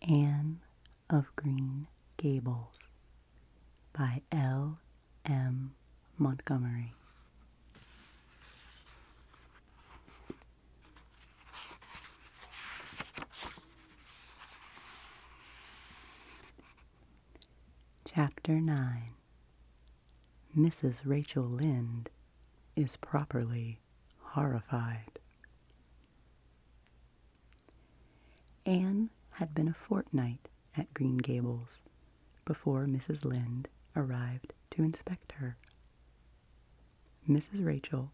Anne of Green Gables by L. M. Montgomery. Chapter 9. Mrs. Rachel Lynde is properly horrified. Anne had been a fortnight at Green Gables before Mrs. Lynde arrived to inspect her. Mrs. Rachel,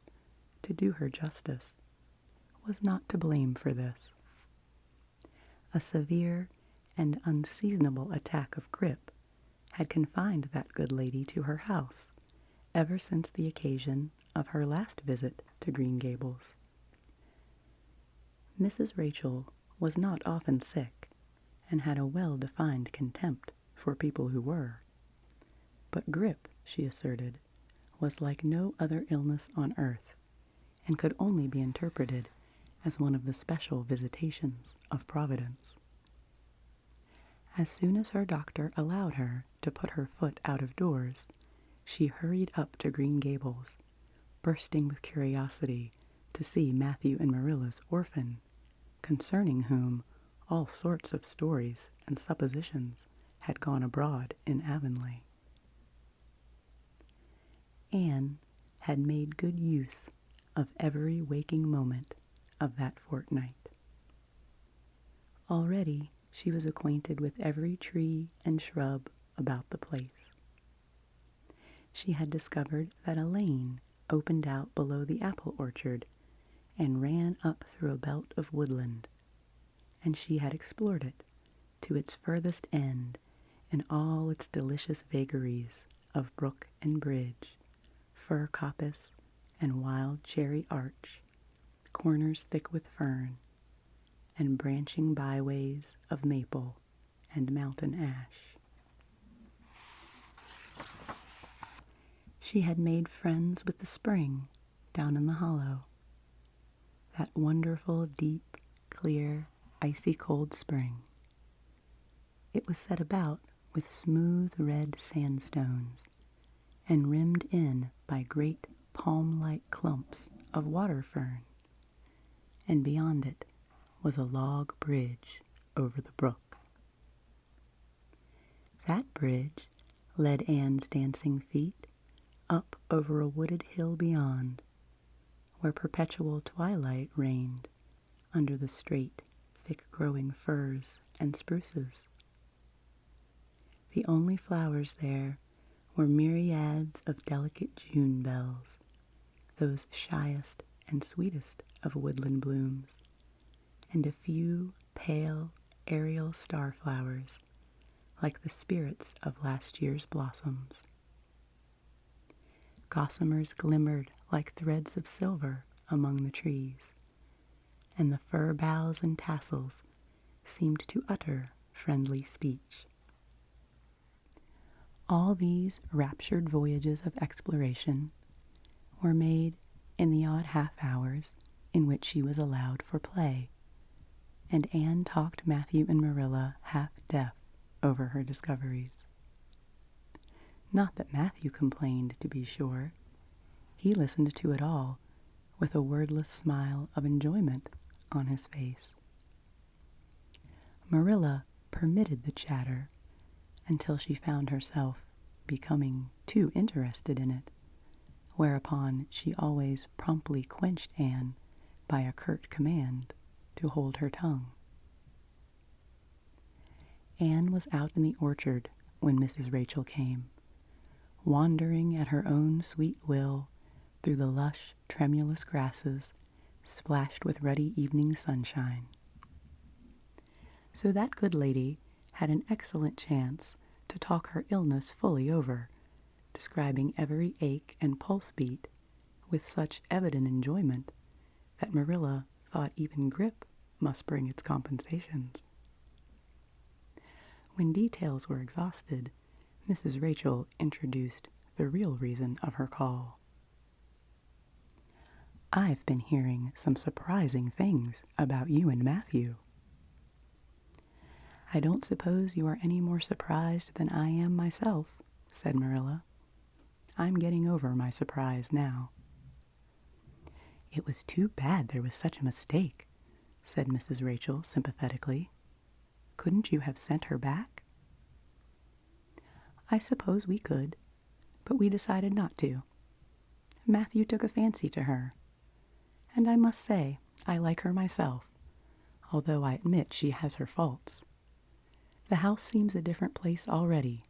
to do her justice, was not to blame for this. A severe and unseasonable attack of grippe had confined that good lady to her house ever since the occasion of her last visit to Green Gables. Mrs. Rachel was not often sick, and had a well-defined contempt for people who were. But grippe, she asserted, was like no other illness on earth, and could only be interpreted as one of the special visitations of Providence. As soon as her doctor allowed her to put her foot out of doors, she hurried up to Green Gables, bursting with curiosity to see Matthew and Marilla's orphan, concerning whom all sorts of stories and suppositions had gone abroad in Avonlea. Anne had made good use of every waking moment of that fortnight. Already she was acquainted with every tree and shrub about the place. She had discovered that a lane opened out below the apple orchard and ran up through a belt of woodland, and she had explored it to its furthest end in all its delicious vagaries of brook and bridge, fir coppice and wild cherry arch, corners thick with fern, and branching byways of maple and mountain ash. She had made friends with the spring down in the hollow, that wonderful, deep, clear, icy cold spring. It was set about with smooth red sandstones, and rimmed in by great palm-like clumps of water fern, and beyond it was a log bridge over the brook. That bridge led Anne's dancing feet up over a wooded hill beyond, where perpetual twilight reigned under the straight, thick-growing firs and spruces. The only flowers there were myriads of delicate June bells, those shyest and sweetest of woodland blooms, and a few pale, aerial starflowers, like the spirits of last year's blossoms. Gossamers glimmered like threads of silver among the trees, and the fir boughs and tassels seemed to utter friendly speech. All these raptured voyages of exploration were made in the odd half-hours in which she was allowed for play, and Anne talked Matthew and Marilla half-deaf over her discoveries. Not that Matthew complained, to be sure. He listened to it all with a wordless smile of enjoyment on his face. Marilla permitted the chatter until she found herself becoming too interested in it, whereupon she always promptly quenched Anne by a curt command to hold her tongue. Anne was out in the orchard when Mrs. Rachel came, wandering at her own sweet will through the lush, tremulous grasses splashed with ruddy evening sunshine. So that good lady had an excellent chance to talk her illness fully over, describing every ache and pulse beat with such evident enjoyment that Marilla thought even grippe must bring its compensations. When details were exhausted, Mrs. Rachel introduced the real reason of her call. "I've been hearing some surprising things about you and Matthew." "I don't suppose you are any more surprised than I am myself," said Marilla. "I'm getting over my surprise now." "It was too bad there was such a mistake," said Mrs. Rachel sympathetically. "Couldn't you have sent her back?" "I suppose we could, but we decided not to. Matthew took a fancy to her, and I must say I like her myself, although I admit she has her faults. The house seems a different place already.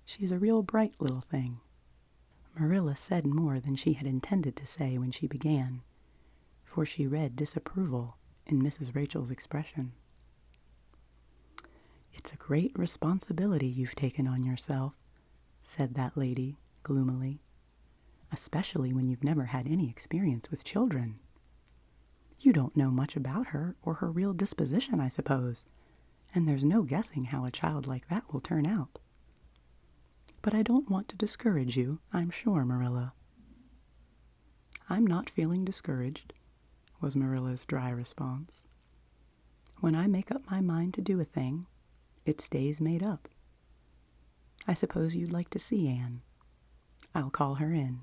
She's a real bright little thing." Marilla said more than she had intended to say when she began, for she read disapproval in Mrs. Rachel's expression. "It's a great responsibility you've taken on yourself," said that lady gloomily, "especially when you've never had any experience with children. You don't know much about her or her real disposition, I suppose, and there's no guessing how a child like that will turn out. But I don't want to discourage you, I'm sure, Marilla." "I'm not feeling discouraged," was Marilla's dry response. "When I make up my mind to do a thing, it stays made up. I suppose you'd like to see Anne. I'll call her in."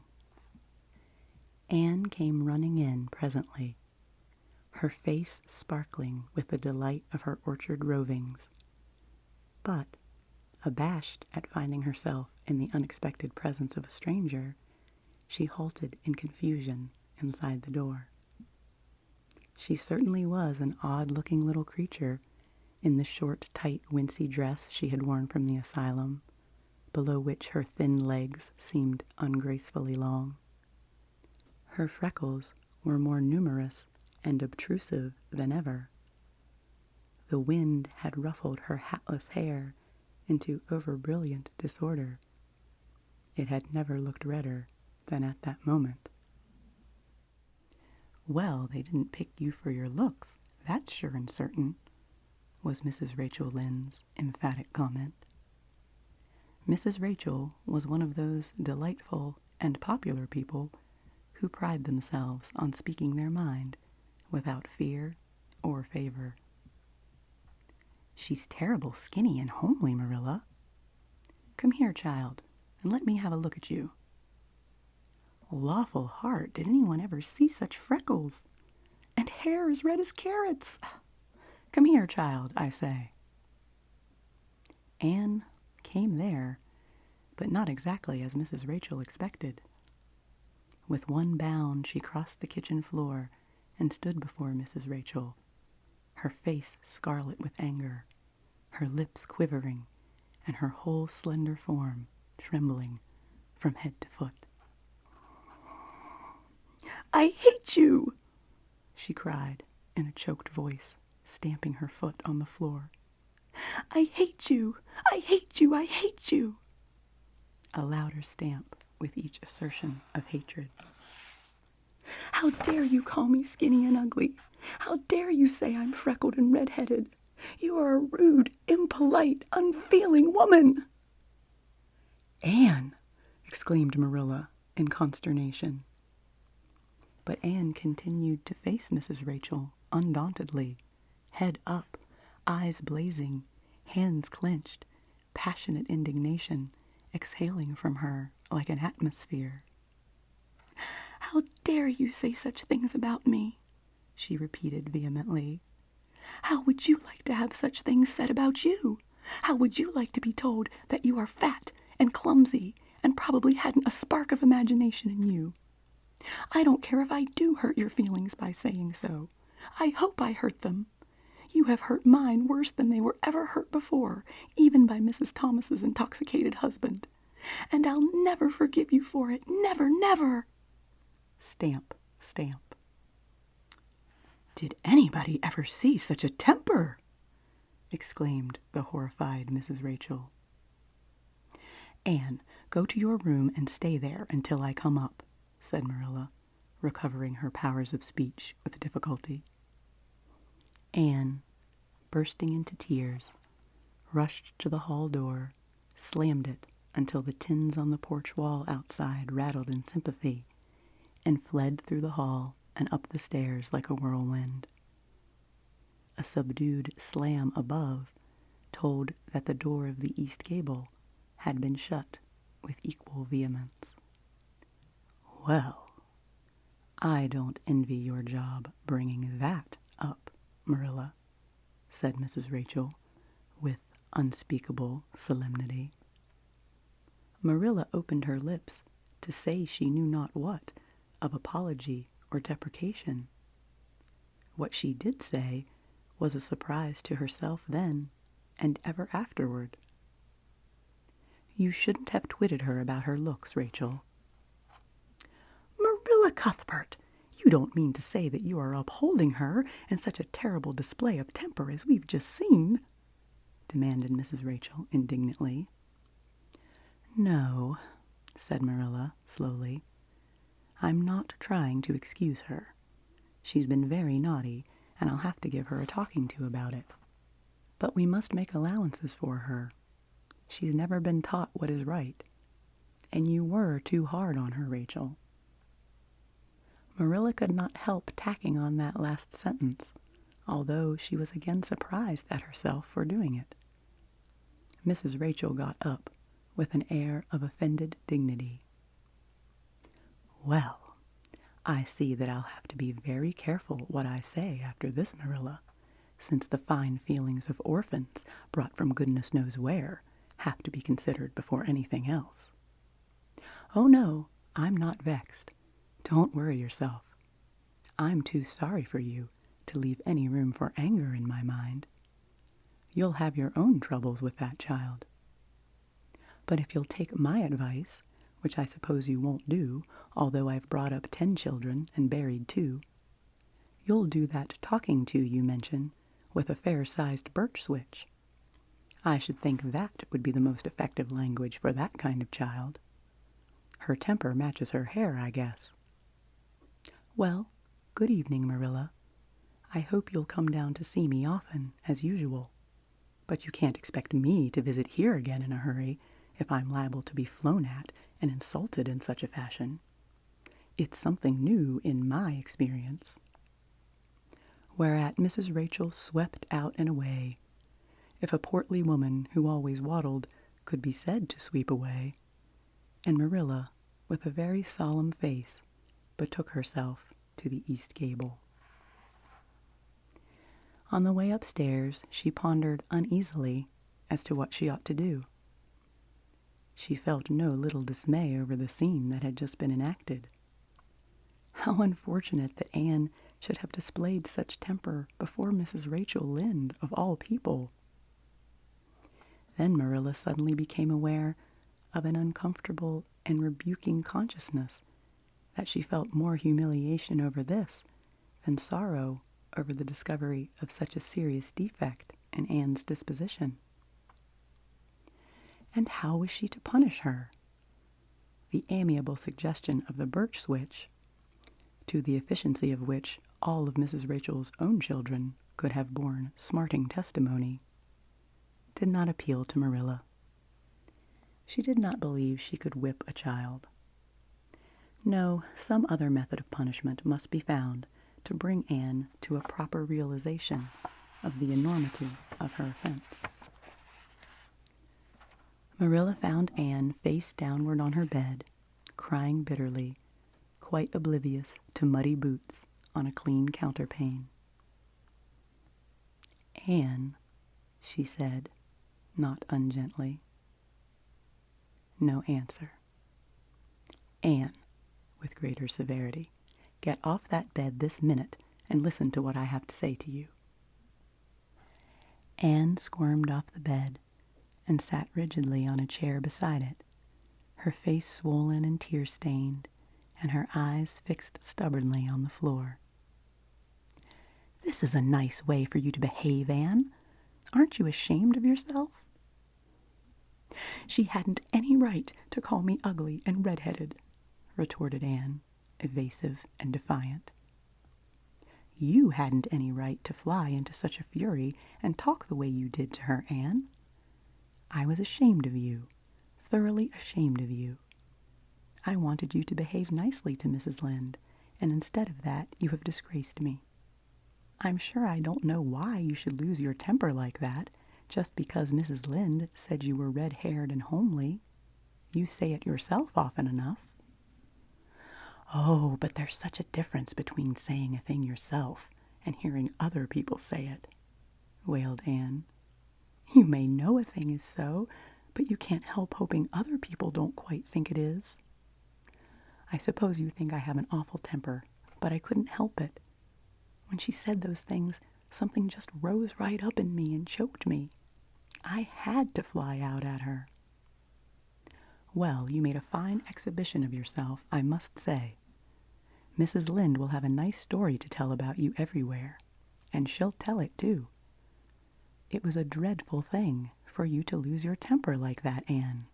Anne came running in presently, her face sparkling with the delight of her orchard rovings. But, abashed at finding herself in the unexpected presence of a stranger, she halted in confusion inside the door. She certainly was an odd-looking little creature in the short, tight, wincey dress she had worn from the asylum, below which her thin legs seemed ungracefully long. Her freckles were more numerous and obtrusive than ever. The wind had ruffled her hatless hair into over-brilliant disorder. It had never looked redder than at that moment. "Well, they didn't pick you for your looks, that's sure and certain," was Mrs. Rachel Lynde's emphatic comment. Mrs. Rachel was one of those delightful and popular people who pride themselves on speaking their mind without fear or favor. "She's terrible skinny and homely, Marilla. Come here, child, and let me have a look at you. Lawful heart, did anyone ever see such freckles? And hair as red as carrots. Come here, child, I say." Anne came there, but not exactly as Mrs. Rachel expected. With one bound she crossed the kitchen floor and stood before Mrs. Rachel, her face scarlet with anger, her lips quivering, and her whole slender form trembling from head to foot. "I hate you!" she cried in a choked voice, stamping her foot on the floor. "I hate you! I hate you! I hate you!" A louder stamp with each assertion of hatred. "How dare you call me skinny and ugly? How dare you say I'm freckled and red-headed? You are a rude, impolite, unfeeling woman!" "Anne!" exclaimed Marilla in consternation. But Anne continued to face Mrs. Rachel undauntedly, head up, eyes blazing, hands clenched, passionate indignation exhaling from her like an atmosphere. "How dare you say such things about me?" she repeated vehemently. "How would you like to have such things said about you? How would you like to be told that you are fat and clumsy and probably hadn't a spark of imagination in you? I don't care if I do hurt your feelings by saying so. I hope I hurt them. You have hurt mine worse than they were ever hurt before, even by Mrs. Thomas's intoxicated husband. And I'll never forgive you for it. Never, never!" Stamp, stamp. "Did anybody ever see such a temper?" exclaimed the horrified Mrs. Rachel. "Anne, go to your room and stay there until I come up," said Marilla, recovering her powers of speech with difficulty. Anne, bursting into tears, rushed to the hall door, slammed it until the tins on the porch wall outside rattled in sympathy, and fled through the hall and up the stairs like a whirlwind. A subdued slam above told that the door of the east gable had been shut with equal vehemence. "Well, I don't envy your job bringing that up, Marilla," said Mrs. Rachel with unspeakable solemnity. Marilla opened her lips to say she knew not what of apology or deprecation. What she did say was a surprise to herself then and ever afterward. "You shouldn't have twitted her about her looks, Rachel." "Marilla Cuthbert, you don't mean to say that you are upholding her in such a terrible display of temper as we've just seen?" demanded Mrs. Rachel indignantly. "No," said Marilla slowly. "I'm not trying to excuse her. She's been very naughty, and I'll have to give her a talking to about it. But we must make allowances for her. She's never been taught what is right. And you were too hard on her, Rachel." Marilla could not help tacking on that last sentence, although she was again surprised at herself for doing it. Mrs. Rachel got up with an air of offended dignity. "Well, I see that I'll have to be very careful what I say after this, Marilla, since the fine feelings of orphans brought from goodness knows where have to be considered before anything else. Oh no, I'm not vexed. Don't worry yourself. I'm too sorry for you to leave any room for anger in my mind. You'll have your own troubles with that child. But if you'll take my advice, which I suppose you won't do, although I've brought up 10 children and buried 2, you'll do that talking to you mention with a fair-sized birch switch. I should think that would be the most effective language for that kind of child. Her temper matches her hair, I guess. Well, good evening, Marilla. I hope you'll come down to see me often, as usual. But you can't expect me to visit here again in a hurry if I'm liable to be flown at and insulted in such a fashion. It's something new in my experience." Whereat Mrs. Rachel swept out and away, if a portly woman who always waddled could be said to sweep away, and Marilla, with a very solemn face, betook herself to the east gable. On the way upstairs, she pondered uneasily as to what she ought to do. She felt no little dismay over the scene that had just been enacted. How unfortunate that Anne should have displayed such temper before Mrs. Rachel Lynde, of all people. Then Marilla suddenly became aware of an uncomfortable and rebuking consciousness that she felt more humiliation over this than sorrow over the discovery of such a serious defect in Anne's disposition. And how was she to punish her? The amiable suggestion of the birch switch, to the efficiency of which all of Mrs. Rachel's own children could have borne smarting testimony, did not appeal to Marilla. She did not believe she could whip a child. No, some other method of punishment must be found to bring Anne to a proper realization of the enormity of her offense. Marilla found Anne face downward on her bed, crying bitterly, quite oblivious to muddy boots on a clean counterpane. "Anne," she said, not ungently. No answer. "Anne," with greater severity, "get off that bed this minute and listen to what I have to say to you." Anne squirmed off the bed and sat rigidly on a chair beside it, her face swollen and tear-stained, and her eyes fixed stubbornly on the floor. "This is a nice way for you to behave, Anne. Aren't you ashamed of yourself?" "She hadn't any right to call me ugly and red-headed," retorted Anne, evasive and defiant. "You hadn't any right to fly into such a fury and talk the way you did to her, Anne. I was ashamed of you, thoroughly ashamed of you. I wanted you to behave nicely to Mrs. Lynde, and instead of that, you have disgraced me. I'm sure I don't know why you should lose your temper like that, just because Mrs. Lynde said you were red-haired and homely. You say it yourself often enough." "Oh, but there's such a difference between saying a thing yourself and hearing other people say it," wailed Anne. "You may know a thing is so, but you can't help hoping other people don't quite think it is. I suppose you think I have an awful temper, but I couldn't help it. When she said those things, something just rose right up in me and choked me. I had to fly out at her." "Well, you made a fine exhibition of yourself, I must say. Mrs. Lynde will have a nice story to tell about you everywhere, and she'll tell it, too. It was a dreadful thing for you to lose your temper like that, Anne."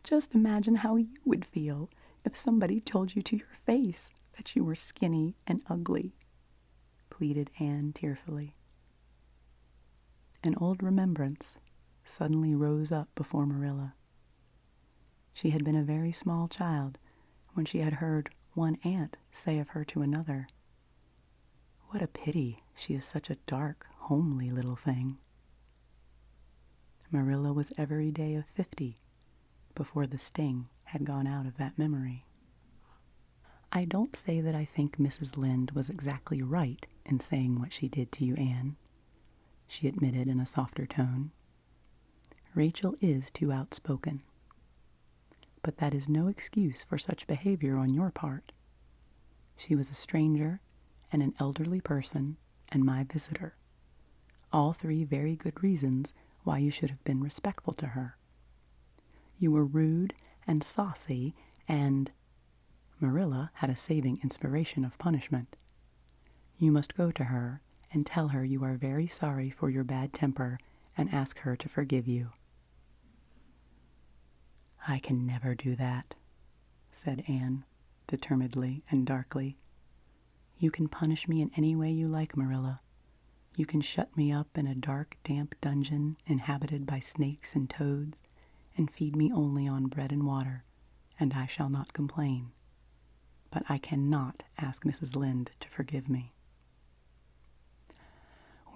"Just imagine how you would feel if somebody told you to your face that you were skinny and ugly," pleaded Anne tearfully. An old remembrance suddenly rose up before Marilla. She had been a very small child when she had heard one aunt say of her to another, "What a pity she is such a dark, homely little thing." Marilla was every day of 50 before the sting had gone out of that memory. "I don't say that I think Mrs. Lynde was exactly right in saying what she did to you, Anne," she admitted in a softer tone. "Rachel is too outspoken. But that is no excuse for such behavior on your part. She was a stranger and an elderly person and my visitor. All three very good reasons why you should have been respectful to her. You were rude and saucy and—" Marilla had a saving inspiration of punishment. "You must go to her and tell her you are very sorry for your bad temper and ask her to forgive you." "I can never do that," said Anne, determinedly and darkly. "You can punish me in any way you like, Marilla. You can shut me up in a dark, damp dungeon inhabited by snakes and toads and feed me only on bread and water, and I shall not complain. But I cannot ask Mrs. Lynde to forgive me."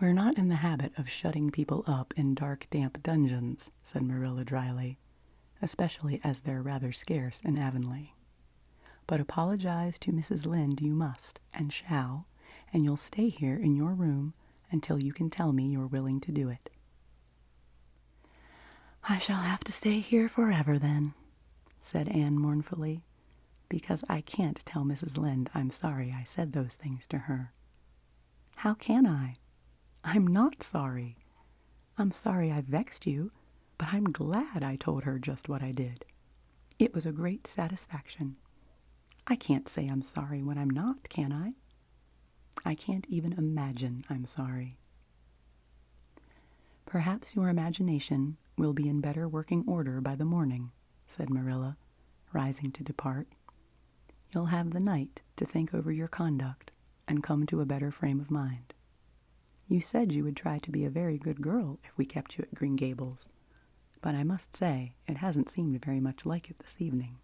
"We're not in the habit of shutting people up in dark, damp dungeons," said Marilla dryly, "especially as they're rather scarce in Avonlea. But apologize to Mrs. Lynde you must and shall, and you'll stay here in your room until you can tell me you're willing to do it." "I shall have to stay here forever then," said Anne mournfully, "because I can't tell Mrs. Lynde I'm sorry I said those things to her. How can I? I'm not sorry. I'm sorry I vexed you, but I'm glad I told her just what I did. It was a great satisfaction. I can't say I'm sorry when I'm not, can I? I can't even imagine I'm sorry." "Perhaps your imagination will be in better working order by the morning," said Marilla, rising to depart. "You'll have the night to think over your conduct and come to a better frame of mind. You said you would try to be a very good girl if we kept you at Green Gables, but I must say it hasn't seemed very much like it this evening."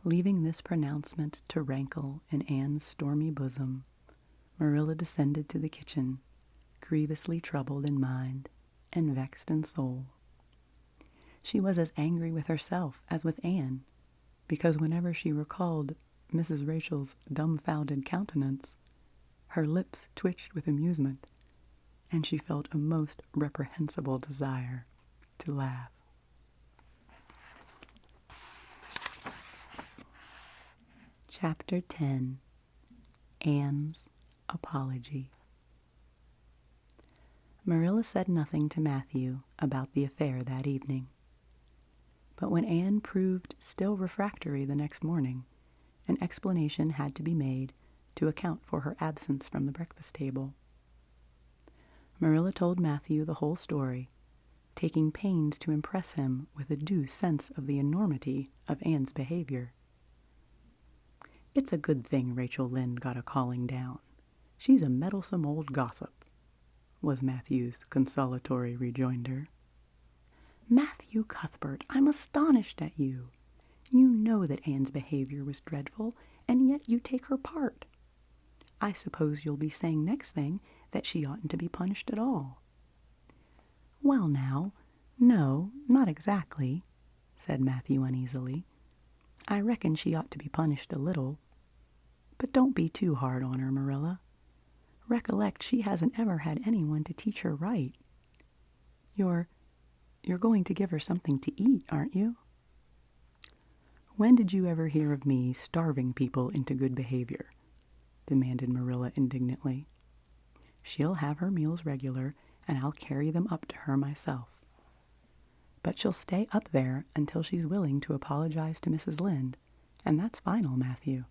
Leaving this pronouncement to rankle in Anne's stormy bosom, Marilla descended to the kitchen, grievously troubled in mind and vexed in soul. She was as angry with herself as with Anne, because whenever she recalled Mrs. Rachel's dumbfounded countenance, her lips twitched with amusement, and she felt a most reprehensible desire to laugh. Chapter 10. Anne's Apology. Marilla said nothing to Matthew about the affair that evening. But when Anne proved still refractory the next morning, an explanation had to be made to account for her absence from the breakfast table. Marilla told Matthew the whole story, taking pains to impress him with a due sense of the enormity of Anne's behavior. "It's a good thing Rachel Lynde got a calling down. She's a meddlesome old gossip," was Matthew's consolatory rejoinder. "Matthew Cuthbert, I'm astonished at you. You know that Anne's behavior was dreadful, and yet you take her part. I suppose you'll be saying next thing that she oughtn't to be punished at all." "Well now, no, not exactly," said Matthew uneasily. "I reckon she ought to be punished a little. But don't be too hard on her, Marilla. Recollect she hasn't ever had anyone to teach her right. You're going to give her something to eat, aren't you?" "When did you ever hear of me starving people into good behavior?" demanded Marilla indignantly. "She'll have her meals regular, and I'll carry them up to her myself. But she'll stay up there until she's willing to apologize to Mrs. Lynde, and that's final, Matthew."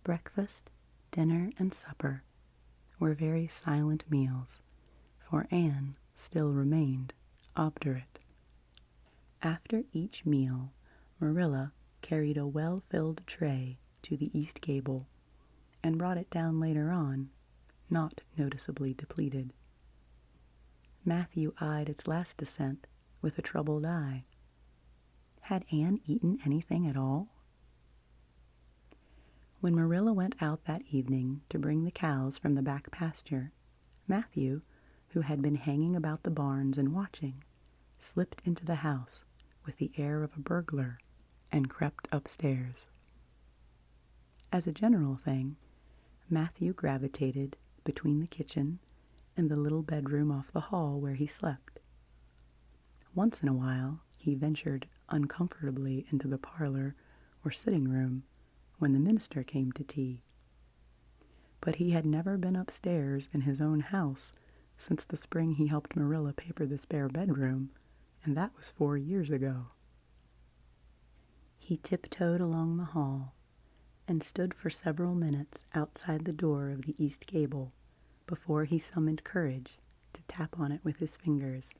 Breakfast, dinner, and supper were very silent meals, for Anne still remained obdurate. After each meal, Marilla carried a well-filled tray to the east gable and brought it down later on, not noticeably depleted. Matthew eyed its last descent with a troubled eye. Had Anne eaten anything at all? When Marilla went out that evening to bring the cows from the back pasture, Matthew, who had been hanging about the barns and watching, slipped into the house with the air of a burglar and crept upstairs. As a general thing, Matthew gravitated between the kitchen and the little bedroom off the hall where he slept. Once in a while, he ventured uncomfortably into the parlor or sitting room when the minister came to tea. But he had never been upstairs in his own house since the spring he helped Marilla paper the spare bedroom, and that was 4 years ago. He tiptoed along the hall and stood for several minutes outside the door of the east gable before he summoned courage to tap on it with his fingers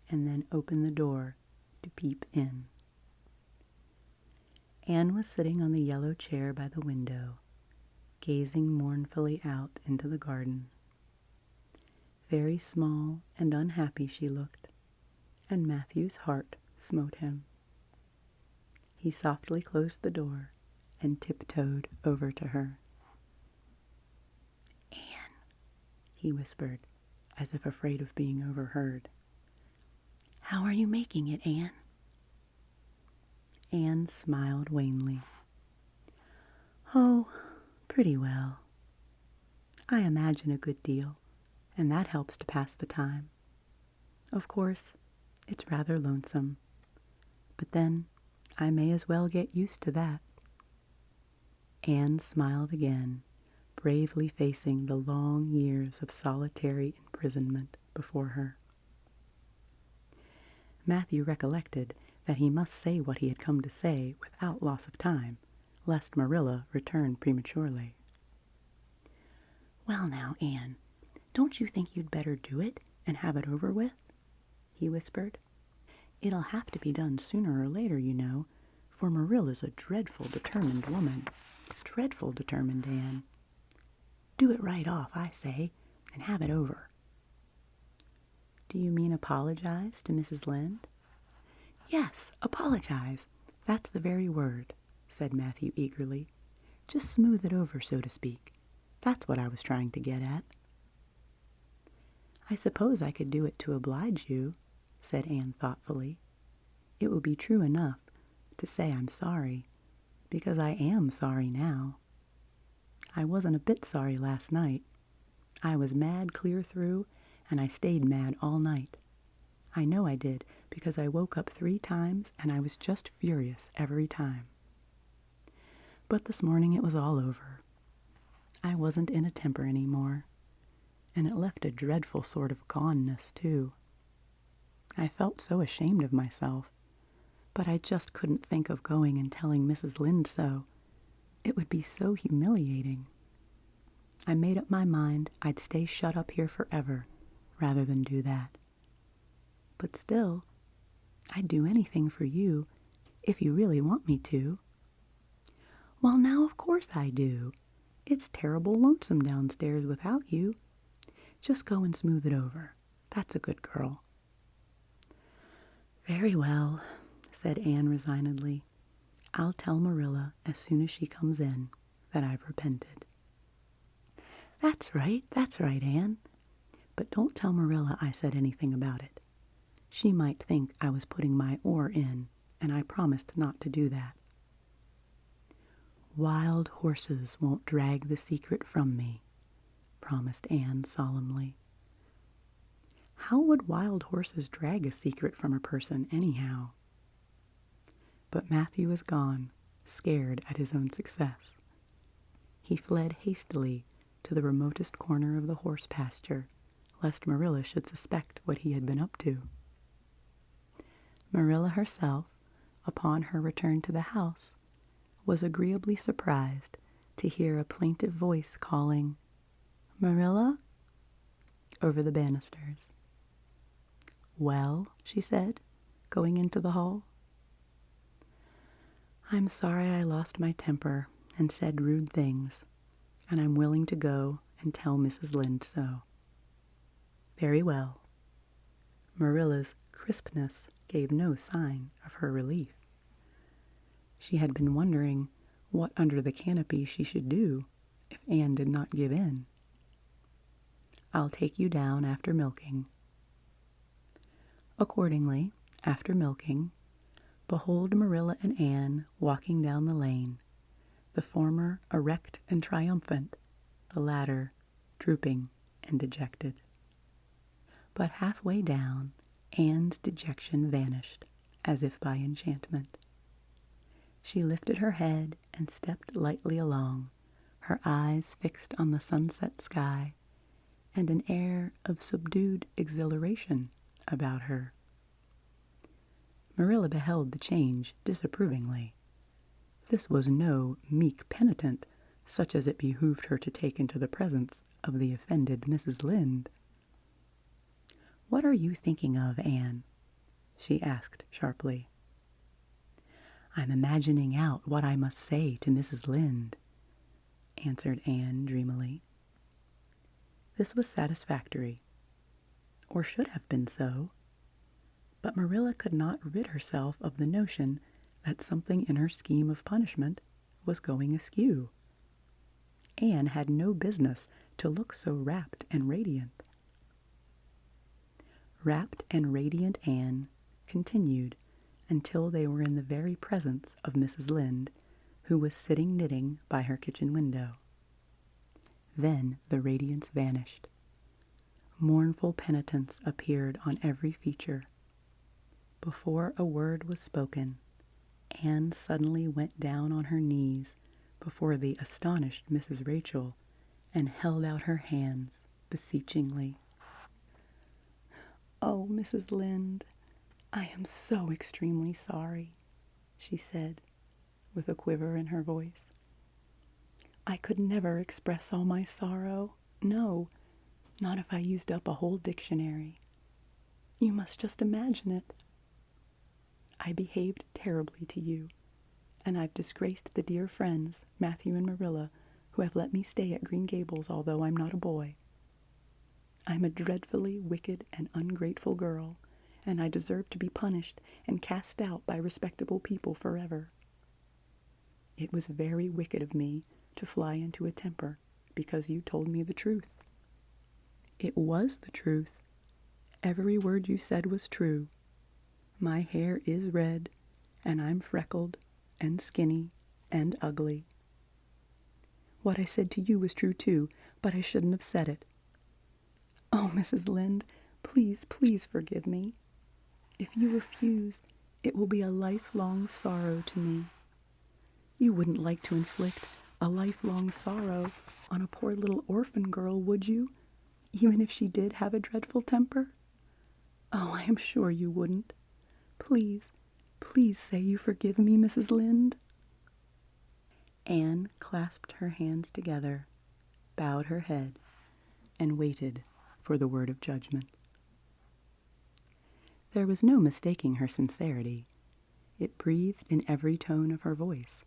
and then open the door to peep in. Anne was sitting on the yellow chair by the window, gazing mournfully out into the garden. Very small and unhappy she looked, and Matthew's heart smote him. He softly closed the door and tiptoed over to her. "Anne," he whispered, as if afraid of being overheard. "How are you making it, Anne?" Anne smiled wanly. "Oh, pretty well. I imagine a good deal, and that helps to pass the time. Of course, it's rather lonesome, but then I may as well get used to that." Anne smiled again, bravely facing the long years of solitary imprisonment before her. Matthew recollected that he must say what he had come to say without loss of time, lest Marilla return prematurely. "Well now, Anne, don't you think you'd better do it and have it over with?" he whispered. "It'll have to be done sooner or later, you know, for Marilla's a dreadful determined woman. Dreadful determined, Anne. Do it right off, I say, and have it over." "Do you mean apologize to Mrs. Lynde?" "Yes, apologize. That's the very word," said Matthew eagerly. "Just smooth it over, so to speak. That's what I was trying to get at." "I suppose I could do it to oblige you," said Anne thoughtfully. "It would be true enough to say I'm sorry, because I am sorry now. I wasn't a bit sorry last night. I was mad clear through, and I stayed mad all night. I know I did, because I woke up 3 times, and I was just furious every time. But this morning it was all over. I wasn't in a temper any more, and it left a dreadful sort of goneness, too. I felt so ashamed of myself, but I just couldn't think of going and telling Mrs. Lynde so. It would be so humiliating. I made up my mind I'd stay shut up here forever rather than do that. But still, I'd do anything for you if you really want me to." "Well, now, of course I do. It's terrible lonesome downstairs without you. Just go and smooth it over. That's a good girl." "Very well," said Anne resignedly. "I'll tell Marilla as soon as she comes in that I've repented." That's right, Anne. But don't tell Marilla I said anything about it. She might think I was putting my oar in, and I promised not to do that. Wild horses won't drag the secret from me, promised Anne solemnly. How would wild horses drag a secret from a person anyhow? But Matthew was gone, scared at his own success. He fled hastily to the remotest corner of the horse pasture, lest Marilla should suspect what he had been up to. Marilla herself, upon her return to the house, was agreeably surprised to hear a plaintive voice calling, "Marilla?" over the banisters. "Well," she said, going into the hall. "I'm sorry I lost my temper and said rude things, and I'm willing to go and tell Mrs. Lynde so." "Very well." Marilla's crispness gave no sign of her relief. She had been wondering what under the canopy she should do if Anne did not give in. "I'll take you down after milking." Accordingly, after milking, behold Marilla and Anne walking down the lane, the former erect and triumphant, the latter drooping and dejected. But halfway down, Anne's dejection vanished, as if by enchantment. She lifted her head and stepped lightly along, her eyes fixed on the sunset sky, and an air of subdued exhilaration about her. Marilla beheld the change disapprovingly. This was no meek penitent, such as it behooved her to take into the presence of the offended Mrs. Lynde. "What are you thinking of, Anne?" she asked sharply. "I'm imagining out what I must say to Mrs. Lynde," answered Anne dreamily. This was satisfactory, or should have been so, but Marilla could not rid herself of the notion that something in her scheme of punishment was going askew. Anne had no business to look so rapt and radiant. Rapt and radiant Anne continued until they were in the very presence of Mrs. Lynde, who was sitting knitting by her kitchen window. Then the radiance vanished. Mournful penitence appeared on every feature. Before a word was spoken, Anne suddenly went down on her knees before the astonished Mrs. Rachel and held out her hands beseechingly. "Oh, Mrs. Lynde, I am so extremely sorry," she said, with a quiver in her voice. "I could never express all my sorrow. No, not if I used up a whole dictionary. You must just imagine it. I behaved terribly to you, and I've disgraced the dear friends, Matthew and Marilla, who have let me stay at Green Gables although I'm not a boy. I'm a dreadfully wicked and ungrateful girl, and I deserve to be punished and cast out by respectable people forever. It was very wicked of me to fly into a temper because you told me the truth. It was the truth. Every word you said was true. My hair is red, and I'm freckled and skinny and ugly. What I said to you was true too, but I shouldn't have said it. Oh, Mrs. Lynde, please, please forgive me. If you refuse, it will be a lifelong sorrow to me. You wouldn't like to inflict a lifelong sorrow on a poor little orphan girl, would you, even if she did have a dreadful temper? Oh, I am sure you wouldn't. Please, please say you forgive me, Mrs. Lynde." Anne clasped her hands together, bowed her head, and waited for the word of judgment. There was no mistaking her sincerity. It breathed in every tone of her voice.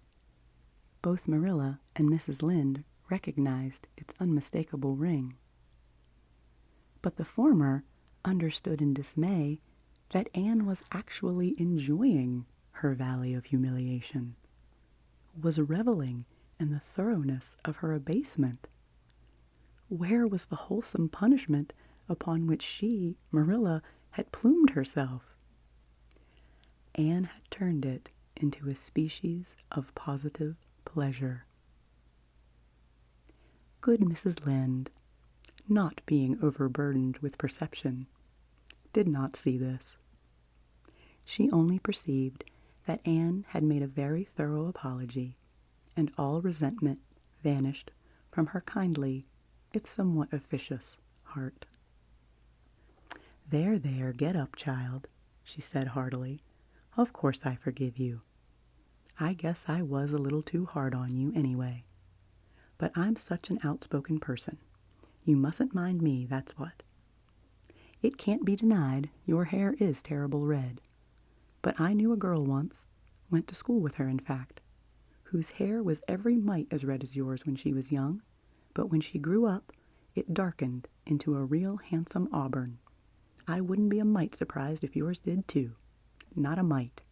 Both Marilla and Mrs. Lynde recognized its unmistakable ring. But the former understood in dismay that Anne was actually enjoying her valley of humiliation, was reveling in the thoroughness of her abasement. Where was the wholesome punishment upon which she, Marilla, had plumed herself? Anne had turned it into a species of positive pleasure. Good Mrs. Lynde, not being overburdened with perception, did not see this. She only perceived that Anne had made a very thorough apology, and all resentment vanished from her kindly, if somewhat officious, heart. "There, there, get up, child," she said heartily. "Of course I forgive you. I guess I was a little too hard on you anyway. But I'm such an outspoken person. You mustn't mind me, that's what. It can't be denied your hair is terrible red. But I knew a girl once, went to school with her in fact, whose hair was every mite as red as yours when she was young, but when she grew up, it darkened into a real handsome auburn. I wouldn't be a mite surprised if yours did too. Not a mite."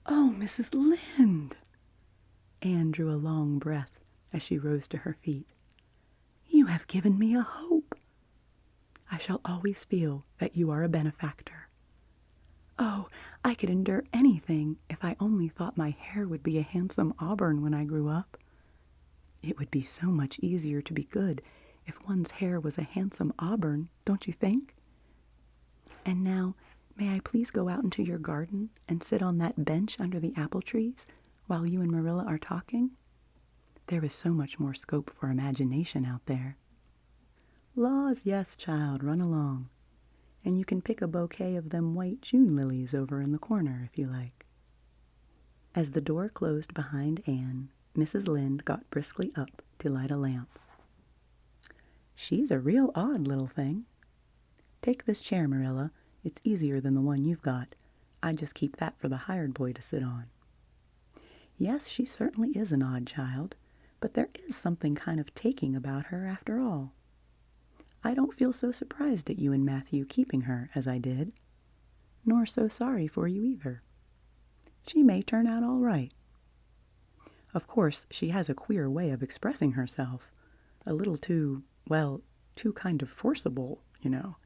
"Oh, Mrs. Lynde!" Anne drew a long breath as she rose to her feet. "You have given me a hope. I shall always feel that you are a benefactor. Oh, I could endure anything if I only thought my hair would be a handsome auburn when I grew up. It would be so much easier to be good if one's hair was a handsome auburn, don't you think? And now, may I please go out into your garden and sit on that bench under the apple trees while you and Marilla are talking? There is so much more scope for imagination out there." "Laws, yes, child, run along. And you can pick a bouquet of them white June lilies over in the corner if you like." As the door closed behind Anne, Mrs. Lynde got briskly up to light a lamp. "She's a real odd little thing. Take this chair, Marilla. It's easier than the one you've got. I just keep that for the hired boy to sit on. Yes, she certainly is an odd child, but there is something kind of taking about her after all. I don't feel so surprised at you and Matthew keeping her as I did, nor so sorry for you either. She may turn out all right. Of course, she has a queer way of expressing herself, a little too, well, too kind of forcible, you know.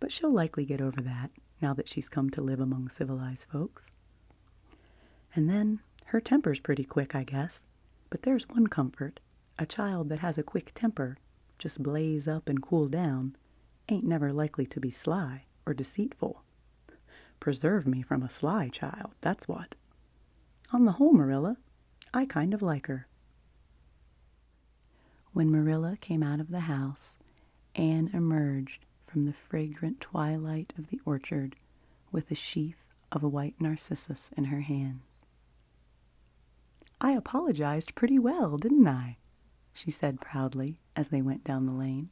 But she'll likely get over that, now that she's come to live among civilized folks. And then, her temper's pretty quick, I guess. But there's one comfort. A child that has a quick temper, just blaze up and cool down, ain't never likely to be sly or deceitful. Preserve me from a sly child, that's what. On the whole, Marilla, I kind of like her." When Marilla came out of the house, Anne emerged from the fragrant twilight of the orchard with a sheaf of a white narcissus in her hands. "I apologized pretty well, didn't I?" she said proudly as they went down the lane.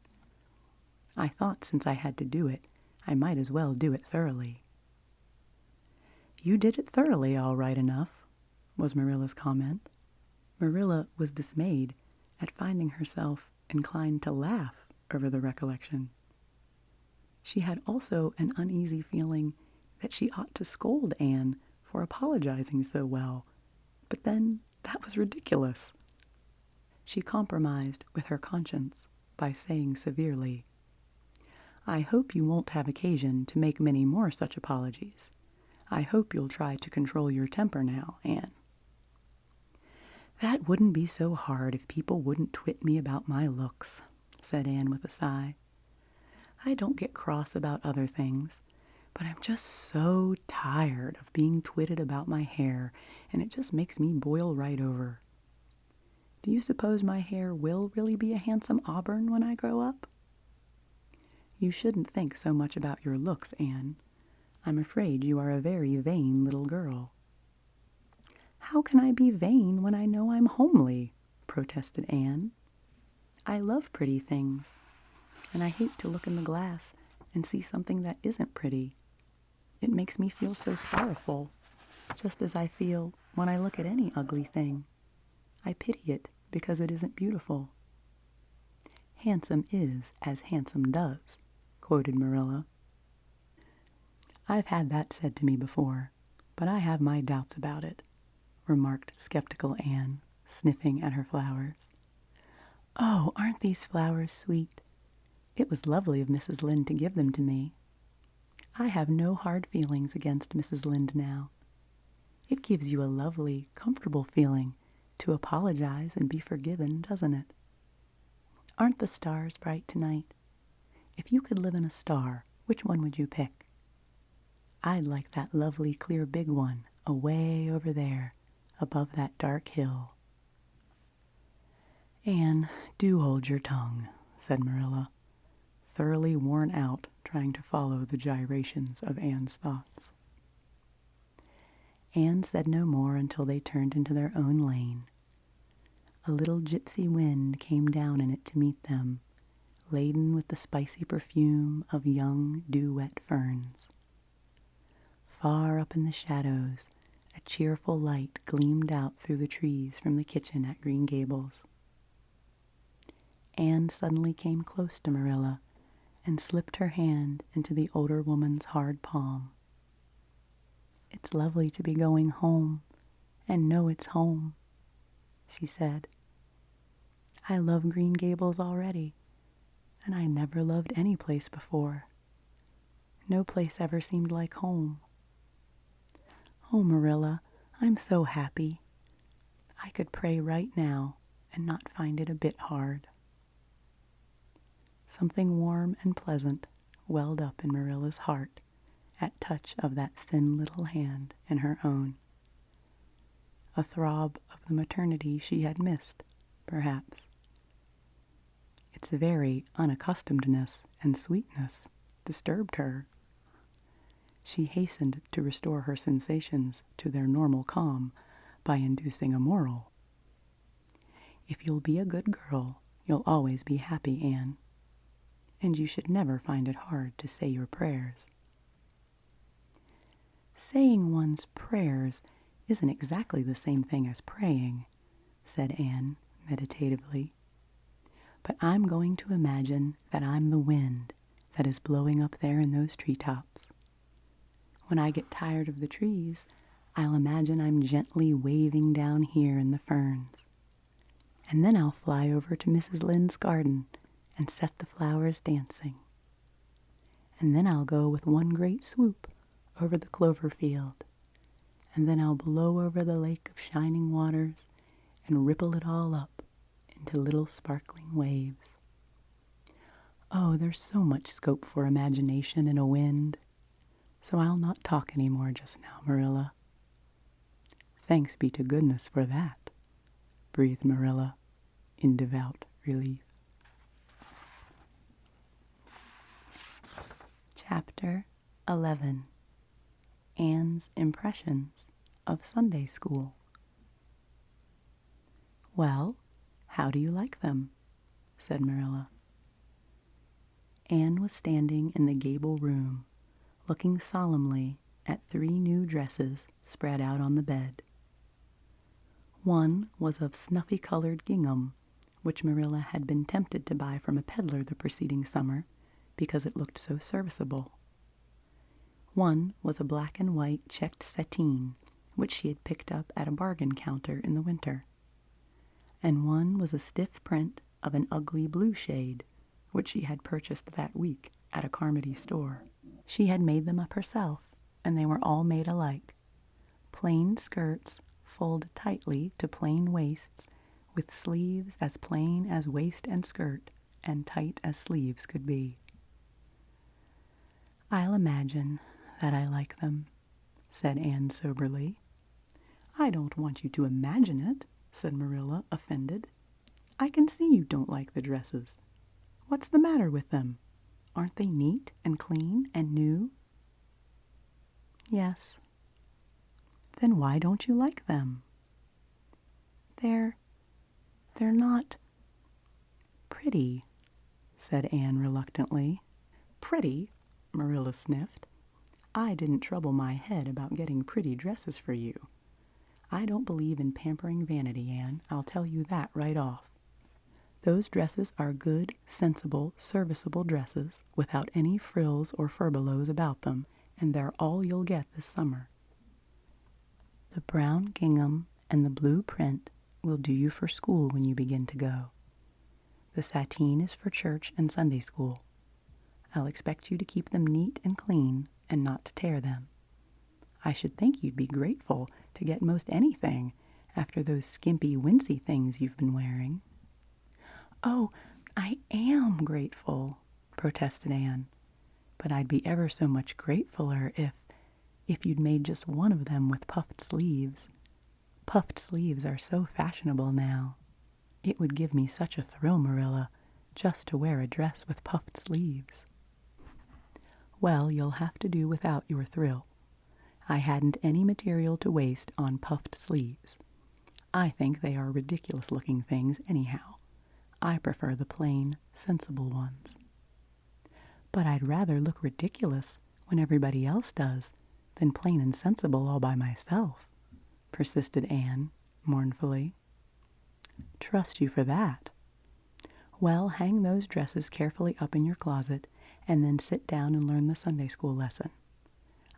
"I thought since I had to do it, I might as well do it thoroughly." "You did it thoroughly, all right enough," was Marilla's comment. Marilla was dismayed at finding herself inclined to laugh over the recollection. She had also an uneasy feeling that she ought to scold Anne for apologizing so well, but then that was ridiculous. She compromised with her conscience by saying severely, "I hope you won't have occasion to make many more such apologies. I hope you'll try to control your temper now, Anne." "That wouldn't be so hard if people wouldn't twit me about my looks," said Anne with a sigh. "I don't get cross about other things, but I'm just so tired of being twitted about my hair, and it just makes me boil right over. Do you suppose my hair will really be a handsome auburn when I grow up?" "You shouldn't think so much about your looks, Anne. I'm afraid you are a very vain little girl." "How can I be vain when I know I'm homely?" protested Anne. "I love pretty things, and I hate to look in the glass and see something that isn't pretty. It makes me feel so sorrowful, just as I feel when I look at any ugly thing. I pity it because it isn't beautiful." "Handsome is as handsome does," quoted Marilla. "I've had that said to me before, but I have my doubts about it," remarked skeptical Anne, sniffing at her flowers. Oh, aren't these flowers sweet? It was lovely of Mrs. Lynde to give them to me. I have no hard feelings against Mrs. Lynde now. It gives you a lovely, comfortable feeling to apologize and be forgiven, doesn't it? Aren't the stars bright tonight? If you could live in a star, which one would you pick? I'd like that lovely, clear, big one, away over there, above that dark hill. Anne, do hold your tongue, said Marilla, thoroughly worn out trying to follow the gyrations of Anne's thoughts. Anne said no more until they turned into their own lane. A little gypsy wind came down in it to meet them, laden with the spicy perfume of young, dew-wet ferns. Far up in the shadows, a cheerful light gleamed out through the trees from the kitchen at Green Gables. Anne suddenly came close to Marilla and slipped her hand into the older woman's hard palm. "It's lovely to be going home and know it's home," she said. "I love Green Gables already, and I never loved any place before. No place ever seemed like home. Oh, Marilla, I'm so happy. I could pray right now and not find it a bit hard." Something warm and pleasant welled up in Marilla's heart at touch of that thin little hand in her own. A throb of the maternity she had missed, perhaps. Its very unaccustomedness and sweetness disturbed her. She hastened to restore her sensations to their normal calm by inducing a moral. "If you'll be a good girl, you'll always be happy, Anne. And you should never find it hard to say your prayers." "Saying one's prayers isn't exactly the same thing as praying," said Anne meditatively. "But I'm going to imagine that I'm the wind that is blowing up there in those treetops. When I get tired of the trees, I'll imagine I'm gently waving down here in the ferns. And then I'll fly over to Mrs. Lynde's garden and set the flowers dancing. And then I'll go with one great swoop over the clover field. And then I'll blow over the lake of shining waters and ripple it all up into little sparkling waves. Oh, there's so much scope for imagination in a wind. So I'll not talk any more just now, Marilla." "Thanks be to goodness for that," breathed Marilla in devout relief. Chapter 11. Anne's Impressions of Sunday School. "Well, how do you like them?" said Marilla. Anne was standing in the gable room, looking solemnly at 3 new dresses spread out on the bed. One was of snuffy-colored gingham, which Marilla had been tempted to buy from a peddler the preceding summer because it looked so serviceable. One was a black and white checked sateen, which she had picked up at a bargain counter in the winter. And one was a stiff print of an ugly blue shade, which she had purchased that week at a Carmody store. She had made them up herself, and they were all made alike. Plain skirts fold tightly to plain waists, with sleeves as plain as waist and skirt, and tight as sleeves could be. "I'll imagine that I like them," said Anne soberly. "I don't want you to imagine it," said Marilla, offended. "I can see you don't like the dresses. What's the matter with them? Aren't they neat and clean and new?" "Yes." "Then why don't you like them?" They're not pretty," said Anne reluctantly. "Pretty?" Marilla sniffed. "I didn't trouble my head about getting pretty dresses for you. I don't believe in pampering vanity, Anne. I'll tell you that right off. Those dresses are good, sensible, serviceable dresses without any frills or furbelows about them, and they're all you'll get this summer. The brown gingham and the blue print will do you for school when you begin to go. The sateen is for church and Sunday school. I'll expect you to keep them neat and clean and not to tear them. I should think you'd be grateful to get most anything after those skimpy, wincey things you've been wearing." "Oh, I am grateful," protested Anne. "But I'd be ever so much gratefuler if you'd made just one of them with puffed sleeves. Puffed sleeves are so fashionable now. It would give me such a thrill, Marilla, just to wear a dress with puffed sleeves." "Well, you'll have to do without your thrill. I hadn't any material to waste on puffed sleeves. I think they are ridiculous-looking things anyhow. I prefer the plain, sensible ones." "But I'd rather look ridiculous when everybody else does than plain and sensible all by myself," persisted Anne mournfully. "Trust you for that. Well, hang those dresses carefully up in your closet and then sit down and learn the Sunday school lesson.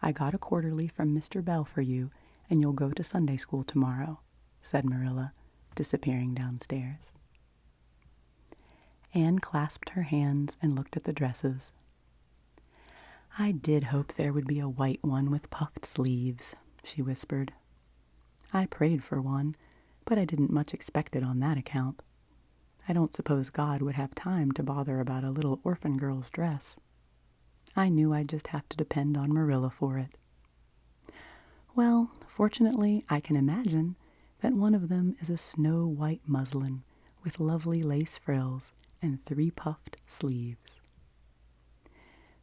I got a quarterly from Mr. Bell for you, and you'll go to Sunday school tomorrow," said Marilla, disappearing downstairs. Anne clasped her hands and looked at the dresses. "I did hope there would be a white one with puffed sleeves," she whispered. "I prayed for one, but I didn't much expect it on that account. I don't suppose God would have time to bother about a little orphan girl's dress. I knew I'd just have to depend on Marilla for it. Well, fortunately, I can imagine that one of them is a snow-white muslin with lovely lace frills and 3 puffed sleeves."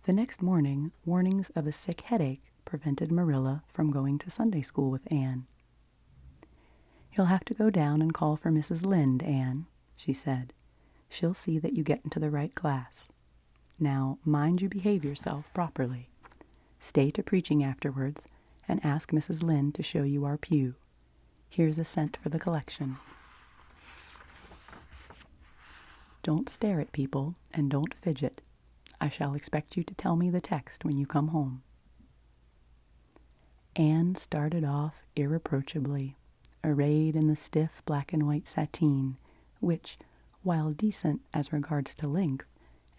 The next morning, warnings of a sick headache prevented Marilla from going to Sunday school with Anne. "You'll have to go down and call for Mrs. Lynde, Anne," she said. "She'll see that you get into the right class. Now, mind you behave yourself properly. Stay to preaching afterwards and ask Mrs. Lynde to show you our pew. Here's a cent for the collection. Don't stare at people and don't fidget. I shall expect you to tell me the text when you come home." Anne started off irreproachably, arrayed in the stiff black and white sateen, which, while decent as regards to length,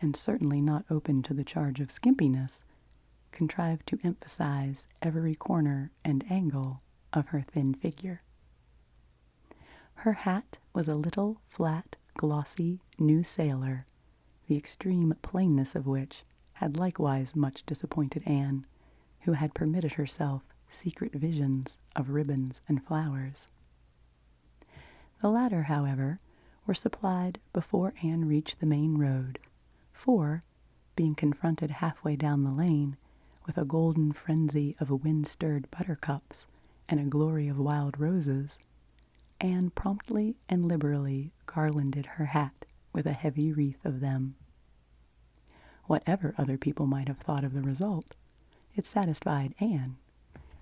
and certainly not open to the charge of skimpiness, contrived to emphasize every corner and angle of her thin figure. Her hat was a little, flat, glossy new sailor, the extreme plainness of which had likewise much disappointed Anne, who had permitted herself secret visions of ribbons and flowers. The latter, however, were supplied before Anne reached the main road, for, being confronted halfway down the lane with a golden frenzy of wind-stirred buttercups and a glory of wild roses, Anne promptly and liberally garlanded her hat with a heavy wreath of them. Whatever other people might have thought of the result, it satisfied Anne,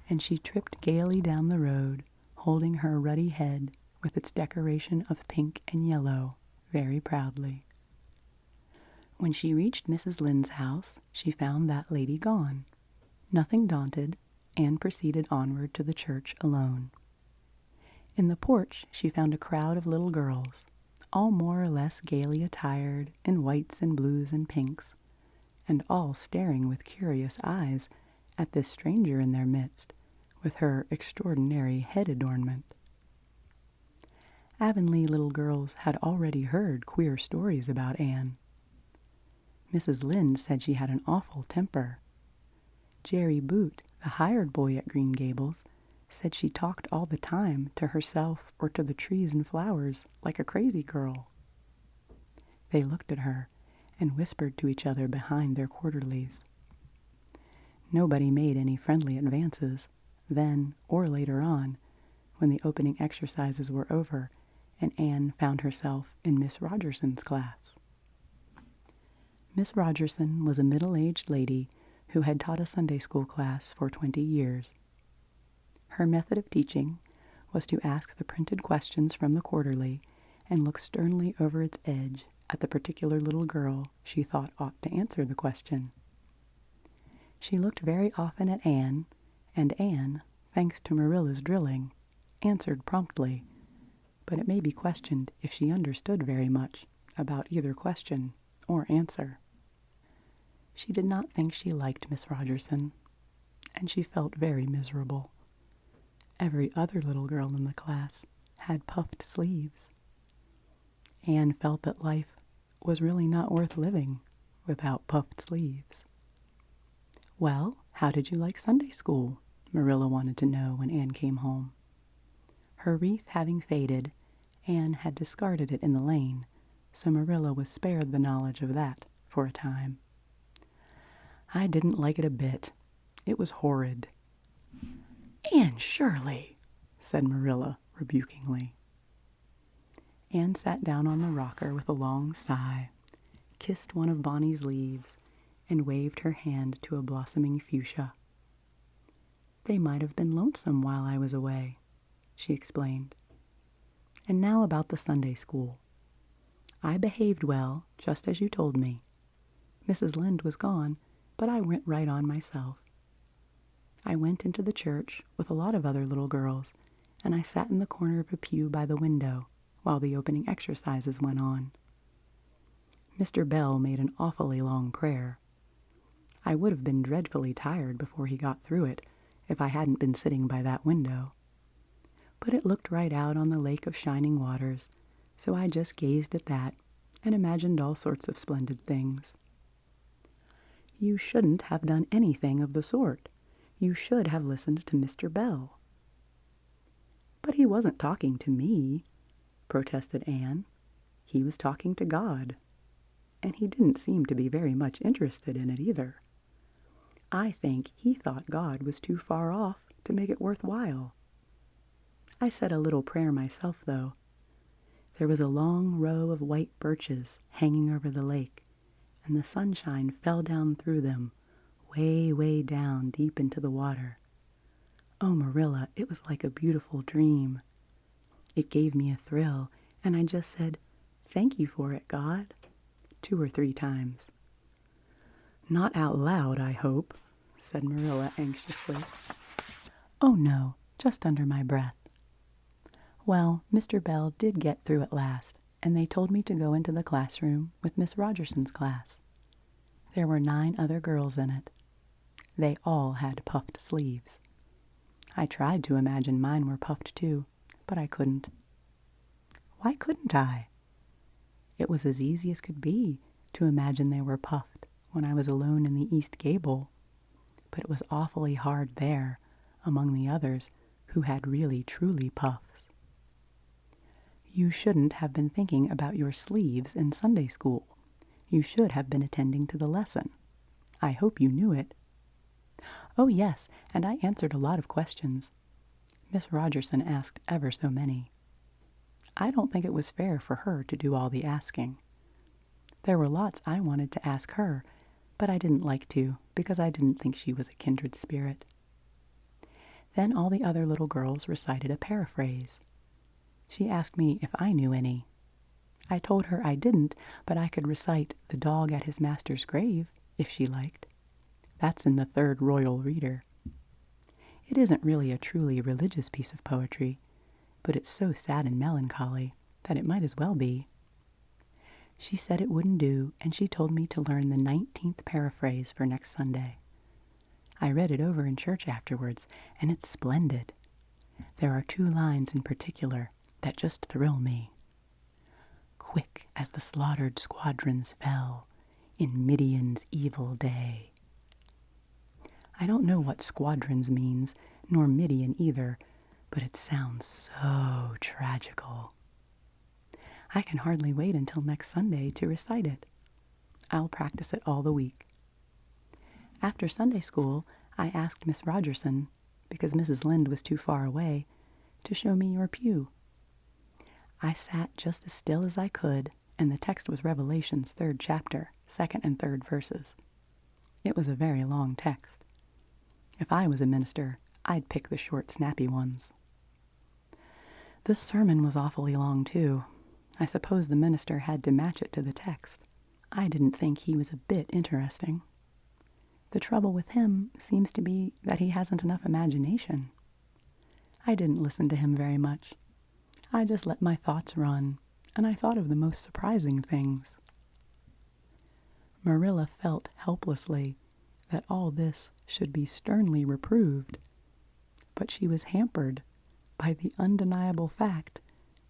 and she tripped gaily down the road, holding her ruddy head with its decoration of pink and yellow very proudly. When she reached Mrs. Lynde's house, she found that lady gone. Nothing daunted, Anne proceeded onward to the church alone. In the porch she found a crowd of little girls, all more or less gaily attired in whites and blues and pinks, and all staring with curious eyes at this stranger in their midst, with her extraordinary head adornment. Avonlea little girls had already heard queer stories about Anne. Mrs. Lynde said she had an awful temper. Jerry Boot, the hired boy at Green Gables, said she talked all the time to herself or to the trees and flowers like a crazy girl. They looked at her and whispered to each other behind their quarterlies. Nobody made any friendly advances, then or later on, when the opening exercises were over and Anne found herself in Miss Rogerson's class. Miss Rogerson was a middle-aged lady who had taught a Sunday school class for 20 years. Her method of teaching was to ask the printed questions from the quarterly and look sternly over its edge at the particular little girl she thought ought to answer the question. She looked very often at Anne, and Anne, thanks to Marilla's drilling, answered promptly, but it may be questioned if she understood very much about either question or answer. She did not think she liked Miss Rogerson, and she felt very miserable. Every other little girl in the class had puffed sleeves. Anne felt that life was really not worth living without puffed sleeves. "Well, how did you like Sunday school?" Marilla wanted to know when Anne came home. Her wreath having faded, Anne had discarded it in the lane, so Marilla was spared the knowledge of that for a time. "I didn't like it a bit. It was horrid." "Anne Shirley," said Marilla rebukingly. Anne sat down on the rocker with a long sigh, kissed one of Bonnie's leaves, and waved her hand to a blossoming fuchsia. "They might have been lonesome while I was away," she explained. "And now about the Sunday school. I behaved well, just as you told me. Mrs. Lynde was gone, but I went right on myself. I went into the church with a lot of other little girls, and I sat in the corner of a pew by the window while the opening exercises went on. Mr. Bell made an awfully long prayer. I would have been dreadfully tired before he got through it if I hadn't been sitting by that window. But it looked right out on the lake of shining waters, so I just gazed at that and imagined all sorts of splendid things." "You shouldn't have done anything of the sort. You should have listened to Mr. Bell." "But he wasn't talking to me," protested Anne. "He was talking to God, and he didn't seem to be very much interested in it either. I think he thought God was too far off to make it worthwhile. I said a little prayer myself, though. There was a long row of white birches hanging over the lake, and the sunshine fell down through them, way, way down deep into the water. Oh, Marilla, it was like a beautiful dream. It gave me a thrill, and I just said, 'Thank you for it, God,' 2 or 3 times. "Not out loud, I hope," said Marilla anxiously. "Oh, no, just under my breath. Well, Mr. Bell did get through at last, and they told me to go into the classroom with Miss Rogerson's class. There were 9 other girls in it. They all had puffed sleeves. I tried to imagine mine were puffed too, but I couldn't." "Why couldn't I?" "It was as easy as could be to imagine they were puffed when I was alone in the East Gable, but it was awfully hard there among the others who had really truly puffs." "You shouldn't have been thinking about your sleeves in Sunday school. You should have been attending to the lesson. I hope you knew it." "Oh, yes, and I answered a lot of questions. Miss Rogerson asked ever so many. I don't think it was fair for her to do all the asking. There were lots I wanted to ask her, but I didn't like to because I didn't think she was a kindred spirit." Then all the other little girls recited a paraphrase. She asked me if I knew any. I told her I didn't, but I could recite "The Dog at His Master's Grave" if she liked. That's in the 3rd Royal Reader. It isn't really a truly religious piece of poetry, but it's so sad and melancholy that it might as well be. She said it wouldn't do, and she told me to learn the 19th paraphrase for next Sunday. I read it over in church afterwards, and it's splendid. There are 2 lines in particular that just thrill me. "Quick as the slaughtered squadrons fell in Midian's evil day." I don't know what squadrons means, nor Midian either, but it sounds so tragical. I can hardly wait until next Sunday to recite it. I'll practice it all the week. After Sunday school, I asked Miss Rogerson, because Mrs. Lynde was too far away, to show me your pew. I sat just as still as I could, and the text was Revelation's 3rd chapter, 2nd and 3rd verses. It was a very long text. If I was a minister, I'd pick the short, snappy ones. The sermon was awfully long, too. I suppose the minister had to match it to the text. I didn't think he was a bit interesting. The trouble with him seems to be that he hasn't enough imagination. I didn't listen to him very much. I just let my thoughts run and I thought of the most surprising things. Marilla felt helplessly that all this should be sternly reproved, but she was hampered by the undeniable fact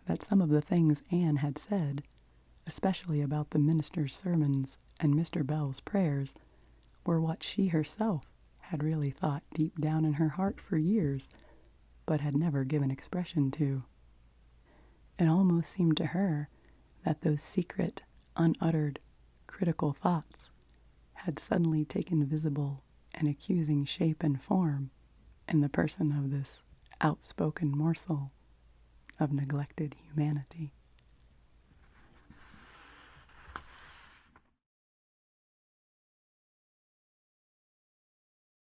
that some of the things Anne had said, especially about the minister's sermons and Mr. Bell's prayers, were what she herself had really thought deep down in her heart for years, but had never given expression to. It almost seemed to her that those secret, unuttered, critical thoughts had suddenly taken visible and accusing shape and form in the person of this outspoken morsel of neglected humanity.